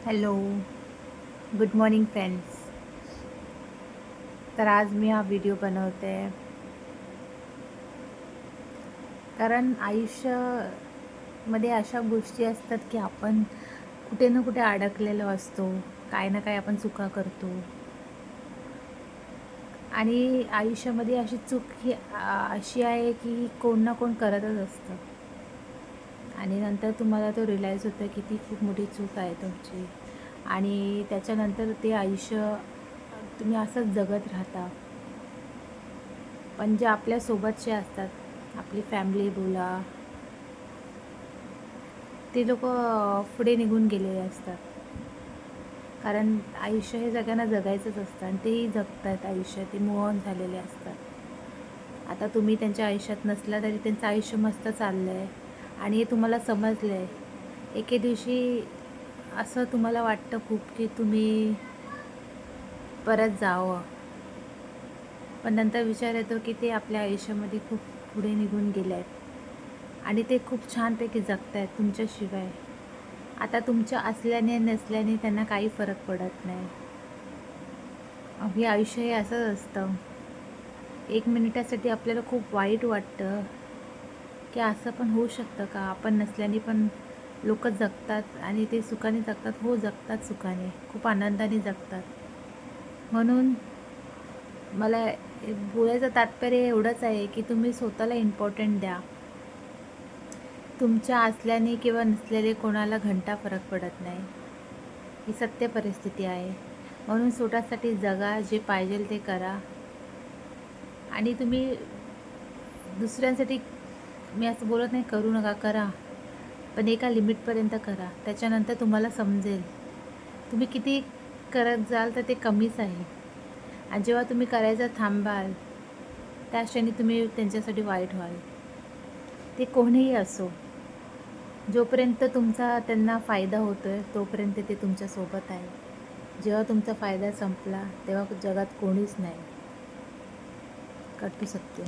Hello, good morning friends. तर आज मी हा व्हिडिओ बनवते कारण आयुष्यामध्ये अशा गोष्टी असतात की आपण कुठे ना कुठे अडकलेलो असतो. काय ना काय आपण चुका करतो आणि आयुष्यामध्ये अशी चूक ही अशी आहे की कोण ना कोण करतच असतं आणि नंतर तुम्हाला तो रिअलाईज होतं की ती खूप मोठी चूक आहे तुमची आणि त्याच्यानंतर ते आयुष्य तुम्ही असंच जगत राहता. पण जे आपल्यासोबतचे असतात, आपली फॅमिली बोला, ते लोकं पुढे निघून गेलेले असतात. कारण आयुष्य हे सगळ्यांना जगायचंच असतं आणि तेही जगतात आयुष्य, ते मूव्ह ऑन झालेले असतात. आता तुम्ही त्यांच्या आयुष्यात नसला तरी त्यांचं आयुष्य मस्त चाललं आहे आणि हे तुम्हाला समजलं आहे. एके दिवशी असं तुम्हाला वाटतं खूप की तुम्ही परत जावं. पण नंतर विचार येतो की ते आपल्या आयुष्यामध्ये खूप पुढे निघून गेले आहेत आणि ते खूप छानपैकी जगत आहेत तुमच्याशिवाय. आता तुमच्या असल्याने नसल्याने त्यांना काही फरक पडत नाही. हे आयुष्य हे असंच असतं. एक मिनिटासाठी आपल्याला खूप वाईट वाटतं की असं पण होऊ शकतं का? आपण नसल्याने पण लोकं जगतात आणि ते सुखाने जगतात. हो, जगतात सुखाने, खूप आनंदाने जगतात. म्हणून मला बोलायचं तात्पर्य एवढंच आहे की तुम्ही स्वतःला इम्पॉर्टंट द्या. तुमच्या असल्याने किंवा नसलेले कोणाला घंटा फरक पडत नाही. ही सत्य परिस्थिती आहे. म्हणून स्वतःसाठी जगा, जे पाहिजे ते करा आणि तुम्ही दुसऱ्यांसाठी, मी असं बोलत नाही करू नका, करा. पण एका लिमिटपर्यंत करा. त्याच्यानंतर तुम्हाला समजेल. तुम्ही किती करत जाल तर ते कमीच आहे आणि जेव्हा तुम्ही करायचं थांबाल, त्या क्षणी तुम्ही त्यांच्यासाठी वाईट व्हाल. ते कोणीही असो. जोपर्यंत तुमचा त्यांना फायदा होतोय, तोपर्यंत ते तुमच्यासोबत आहे. जेव्हा तुमचा फायदा संपला, तेव्हा जगात कोणीच नाही. कट टू सत्य.